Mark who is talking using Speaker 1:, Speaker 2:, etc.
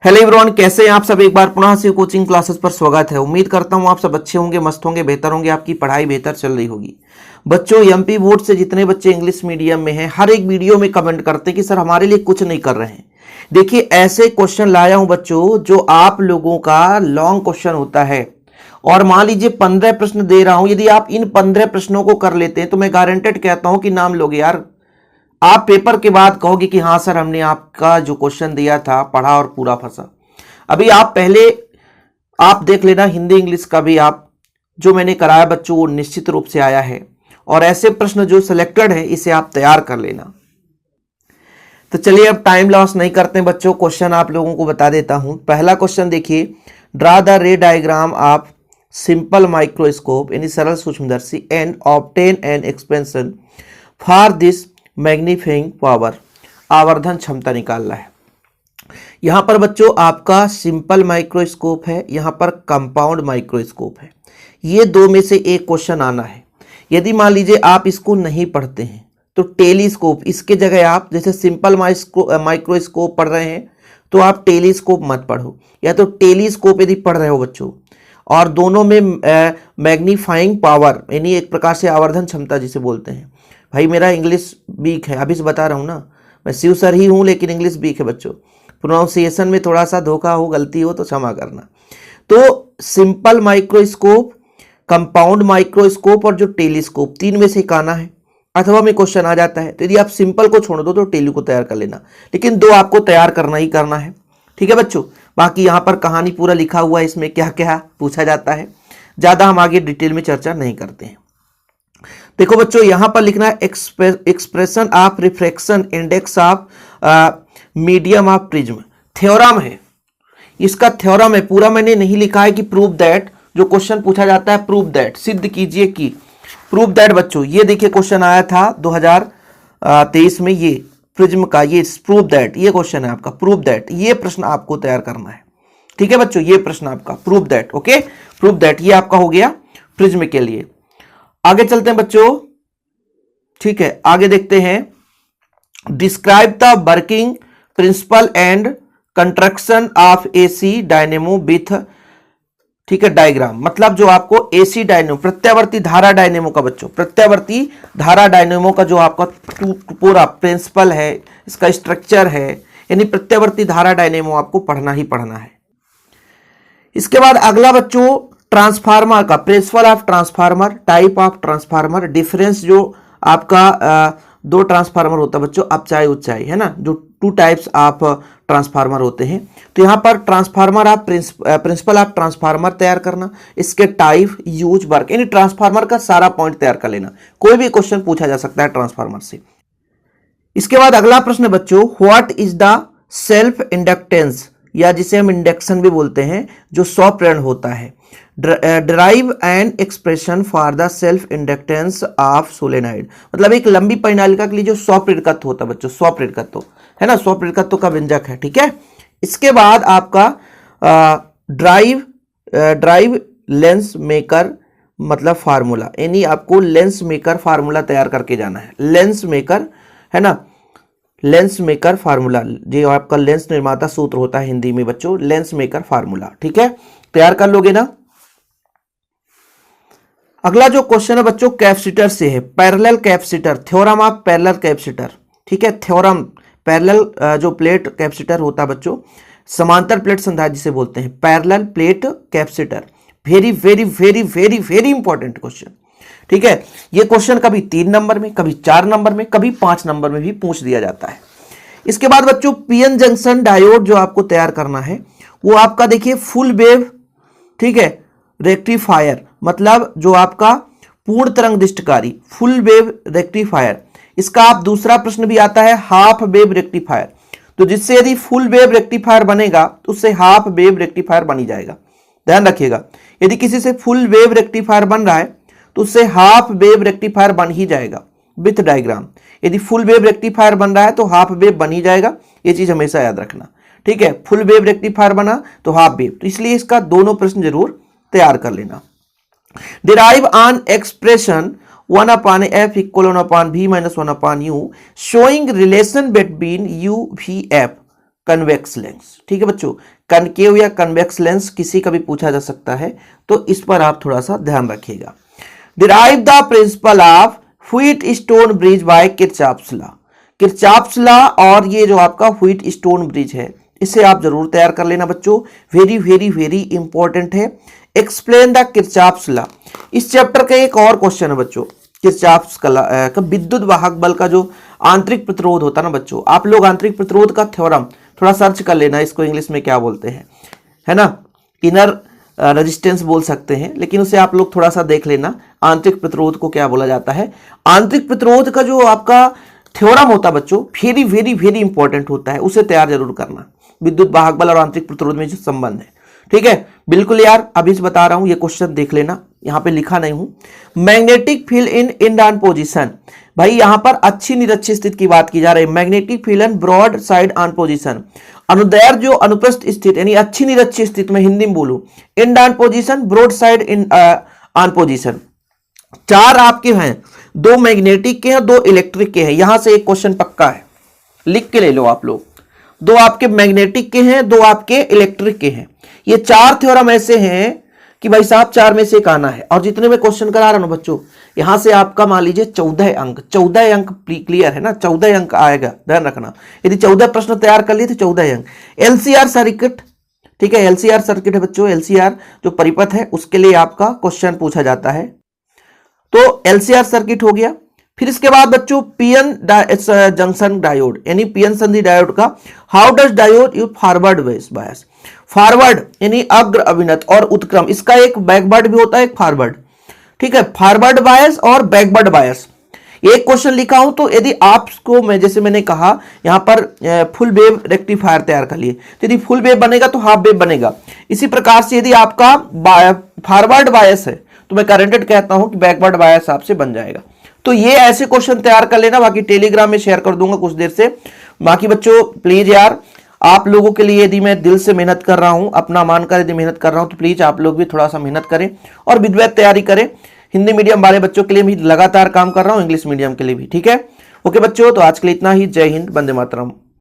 Speaker 1: Hello everyone, कैसे हैं आप सब। एक बार पुनः से कोचिंग क्लासेस पर स्वागत है। उम्मीद करता हूं आप सब अच्छे होंगे, मस्त होंगे, बेहतर होंगे, आपकी पढ़ाई बेहतर चल रही होगी। बच्चों, एमपी बोर्ड से जितने बच्चे इंग्लिश मीडियम में हैं, हर एक वीडियो में कमेंट करते हैं कि सर हमारे लिए कुछ नहीं कर रहे हैं। देखिए, ऐसे क्वेश्चन लाया हूं बच्चों जो आप लोगों का लॉन्ग क्वेश्चन होता है, और मान लीजिए 15 प्रश्न दे रहा हूं। यदि आप इन 15 प्रश्नों को कर लेते हैं तो मैं गारंटेड कहता हूं कि नाम लोगे यार। आप पेपर के बाद कहोगे कि हाँ सर, हमने आपका जो क्वेश्चन दिया था पढ़ा और पूरा फंसा। अभी आप पहले आप देख लेना, हिंदी इंग्लिश का भी आप जो मैंने कराया बच्चों वो निश्चित रूप से आया है, और ऐसे प्रश्न जो सिलेक्टेड है इसे आप तैयार कर लेना। तो चलिए अब टाइम लॉस नहीं करते बच्चों, क्वेश्चन आप लोगों को बता देता हूं। पहला क्वेश्चन देखिए, ड्रा द रे डायग्राम ऑफ सिंपल माइक्रोस्कोप यानी सरल सूक्ष्मदर्शी and obtain N expansion for this magnifying power. आवर्धन क्षमता निकालना है। यहां पर बच्चों आपका सिंपल माइक्रोस्कोप है, यहां पर कंपाउंड माइक्रोस्कोप है। ये दो में से एक क्वेश्चन आना है। यदि मान लीजिए आप इसको नहीं पढ़ते हैं तो टेलीस्कोप, इसके जगह आप जैसे सिंपल माइक्रोस्कोप पढ़ रहे हैं तो आप टेलीस्कोप मत पढ़ो, या तो टेलीस्कोप यदि पढ़ रहे हो बच्चों और दोनों में मैग्नीफाइंग पावर यानी एक प्रकार से आवर्धन क्षमता जिसे बोलते हैं। भाई मेरा इंग्लिश वीक है, अभी से बता रहा हूं ना, मैं शिव सर ही हूं लेकिन इंग्लिश वीक है बच्चों। प्रोनाउंसिएशन में थोड़ा सा धोखा हो, गलती हो तो क्षमा करना। तो सिंपल माइक्रोस्कोप, कंपाउंड माइक्रोस्कोप और जो टेलीस्कोप, तीन में से एक आना है। अथवा में क्वेश्चन आ जाता है तो यदि आप सिंपल को छोड़ दो तो टेली को तैयार कर लेना, लेकिन दो आपको तैयार करना ही करना है। ठीक है बच्चों, बाकी यहां पर कहानी पूरा लिखा हुआ है, इसमें क्या क्या पूछा जाता है, ज्यादा हम आगे डिटेल में चर्चा नहीं करते हैं। देखो बच्चों, यहां पर लिखना है expression of refraction index of medium of prism. Theorem है, इसका थ्योरम है, पूरा मैंने नहीं लिखा है कि प्रूव दैट। जो क्वेश्चन पूछा जाता है प्रूव दैट, सिद्ध कीजिए कि, प्रूव दैट बच्चों। ये देखिए क्वेश्चन आया था 2023 में, ये प्रिज्म का, ये प्रूव दैट, ये क्वेश्चन है आपका प्रूव दैट। ये प्रश्न आपको तैयार करना है। ठीक है बच्चों, ये प्रश्न आपका prove that. Okay, prove that ये आपका हो गया प्रिज्म के लिए। आगे चलते हैं बच्चों। ठीक है, आगे देखते हैं। Describe the working principle and construction of AC dynamo with, ठीक है, डायग्राम। मतलब जो आपको एसी डायनेमो, प्रत्यावर्ती धारा डायनेमो का बच्चों, प्रत्यावर्ती धारा डायनेमो का जो आपका पूरा प्रिंसिपल है, इसका स्ट्रक्चर है, यानी प्रत्यावर्ती धारा डायनेमो आपको पढ़ना ही पढ़ना है। इसके बाद अगला बच्चों, ट्रांसफार्मर का principle of transformer, type of transformer, difference जो आपका दो ट्रांसफार्मर होता है बच्चों, अपचाई उच्चाई, है ना, जो टू टाइप्स ऑफ ट्रांसफार्मर होते हैं। तो यहां पर transformer of principle of transformer तैयार करना, इसके टाइप, यूज, वर्क, यानी ट्रांसफार्मर का सारा पॉइंट तैयार कर लेना। कोई भी क्वेश्चन पूछा जा सकता है ट्रांसफार्मर से। इसके बाद अगला प्रश्न बच्चों, what is the self inductance, या जिसे हम इंडक्शन भी बोलते हैं, जो 100 प्रेरण होता है। Derive an expression for the self inductance of solenoid. मतलब एक लंबी परिनालिका के लिए जो 100 प्रेरकत्व होता है बच्चों, 100 प्रेरकत्व है ना, 100 प्रेरकत्व का व्यंजक है। ठीक है, इसके बाद आपका ड्राइव लेंस मेकर मतलब फार्मूला, यानी आपको लेंस मेकर फार्मूला तैयार करके जाना है। लेंस मेकर है ना, लेंस मेकर फार्मूला, जो आपका लेंस निर्माता सूत्र होता है हिंदी में बच्चों, लेंस मेकर फार्मूला। ठीक है, तैयार कर लोगे ना। अगला जो क्वेश्चन है बच्चों कैपेसिटर से है, parallel capacitor, theorem of parallel capacitor. ठीक है, थ्योरम, पैरेलल जो प्लेट कैपेसिटर होता है बच्चों, समांतर प्लेट संधारित्र जिसे बोलते हैं, parallel plate capacitor. Very very very very very important question. ठीक है, ये क्वेश्चन कभी 3 नंबर में, कभी 4 नंबर में, कभी 5 नंबर में भी पूछ दिया जाता है। इसके बाद बच्चों पीएन जंक्शन डायोड जो आपको तैयार करना है वो आपका देखिए फुल वेव, ठीक है, रेक्टिफायर, मतलब जो आपका पूर्ण तरंग दृष्टिकारी, फुल वेव रेक्टिफायर। इसका आप दूसरा प्रश्न भी आता है हाफ वेव रेक्टिफायर। तो जिससे यदि फुल वेव रेक्टिफायर बनेगा तो उससे हाफ वेव रेक्टिफायर बन ही जाएगा। ध्यान रखिएगा, यदि किसी से फुल वेव रेक्टिफायर बन रहा है तो उससे हाफ वेव रेक्टिफायर बन ही जाएगा विथ डायग्राम। यदि फुल वेव रेक्टिफायर बन रहा है तो हाफ वेव बन ही जाएगा, ये चीज हमेशा याद रखना। ठीक है, फुल वेव रेक्टिफायर बना तो हाफ वेव, तो इसलिए इसका दोनों प्रश्न जरूर तैयार कर लेना। Derive on expression 1/f = 1/v - 1/u showing relation between u v f convex lens. ठीक है बच्चों, कनकेव या कन्वेक्स लेंस किसी का भी पूछा जा सकता है, तो इस पर आप थोड़ा सा ध्यान रखिएगा। Derive the principle of Wheatstone bridge by Kirchhoff's law. Kirchhoff's law और ये जो आपका व्हीट स्टोन ब्रिज है, इसे आप जरूर तैयार कर लेना बच्चों, वेरी वेरी वेरी इंपॉर्टेंट है। एक्सप्लेन द किरचॉफ्स लॉ, इस चैप्टर का एक और क्वेश्चन है बच्चों, किरचॉफ्स का विद्युत वाहक बल का जो आंतरिक प्रतिरोध होता है ना बच्चों, आप लोग आंतरिक प्रतिरोध का थ्योरम थोड़ा सर्च कर लेना, इसको इंग्लिश में क्या बोलते हैं, है ना, इनर रेजिस्टेंस बोल सकते हैं, लेकिन उसे आप लोग थोड़ा सा देख लेना, आंतरिक प्रतिरोध को क्या बोला जाता है। आंतरिक प्रतिरोध का जो आपका थ्योरम होता है बच्चों, वेरी वेरी वेरी इंपॉर्टेंट होता है, उसे तैयार जरूर करना, विद्युत वाहक बल और आंतरिक प्रतिरोध में जो संबंध है। ठीक है, बिल्कुल यार, अभी से बता रहा हूं, ये क्वेश्चन देख लेना, यहां पे लिखा नहीं हूं। Magnetic field in end position, भाई यहां पर अच्छी निरक्षी स्थिति की बात की जा रही है। Magnetic field and broad side on position, अनुदैर्घ्य जो अनुप्रस्थ स्थिति यानी अच्छी निरक्षी स्थिति में हिंदी में बोलूं, end on position, broadside in on position. चार आपके हैं, दो मैग्नेटिक के हैं, दो इलेक्ट्रिक के हैं, यहां से एक क्वेश्चन पक्का है, लिख के ले लो आप लोग। दो आपके मैग्नेटिक के हैं, दो आपके इलेक्ट्रिक के हैं। ये चार थ्योरम ऐसे हैं कि भाई साहब चार में से एक आना है, और जितने में क्वेश्चन करा रहा हूं बच्चों, यहां से आपका मान लीजिए 14 अंक, 14 अंक क्लियर है ना, 14 अंक आएगा, ध्यान रखना। यदि 14 प्रश्न तैयार कर लिए तो 14 अंक। एलसीआर सर्किट, ठीक है, एलसीआर सर्किट है बच्चों, एलसीआर जो परिपथ है उसके लिए आपका क्वेश्चन पूछा जाता है, तो एलसीआर सर्किट हो गया। फिर इसके बाद बच्चों पीएन जंक्शन डायोड यानी पीएन संधि डायोड का, how does diode use forward bias, forward यानी अग्र अभिनत और उत्क्रम, इसका एक बैकवर्ड भी होता है, एक फॉरवर्ड। ठीक है, फॉरवर्ड बायस और बैकवर्ड बायस, एक क्वेश्चन लिखा हूं, तो यदि आपको मैं जैसे मैंने कहा यहां पर फुल वेव रेक्टिफायर तैयार कर लिए, तो यदि फुल वेव बनेगा तो हाफ वेव बनेगा। इसी प्रकार से यदि आपका फॉरवर्ड बायस है तो मैं करेंटेड कहता हूं कि बैकवर्ड बायस आपसे बन जाएगा। तो ये ऐसे क्वेश्चन तैयार कर लेना, बाकी टेलीग्राम में शेयर कर दूंगा कुछ देर से। बाकी बच्चों प्लीज यार, आप लोगों के लिए यदि मैं दिल से मेहनत कर रहा हूं, अपना मानकर यदि मेहनत कर रहा हूं, तो प्लीज आप लोग भी थोड़ा सा मेहनत करें और विधिवत तैयारी करें। हिंदी मीडियम वाले बच्चों के लिए भी लगातार काम कर रहा हूं, इंग्लिश मीडियम के लिए भी। ठीक है, ओके बच्चों, तो आज के लिए इतना ही। जय हिंद, वंदे मातरम।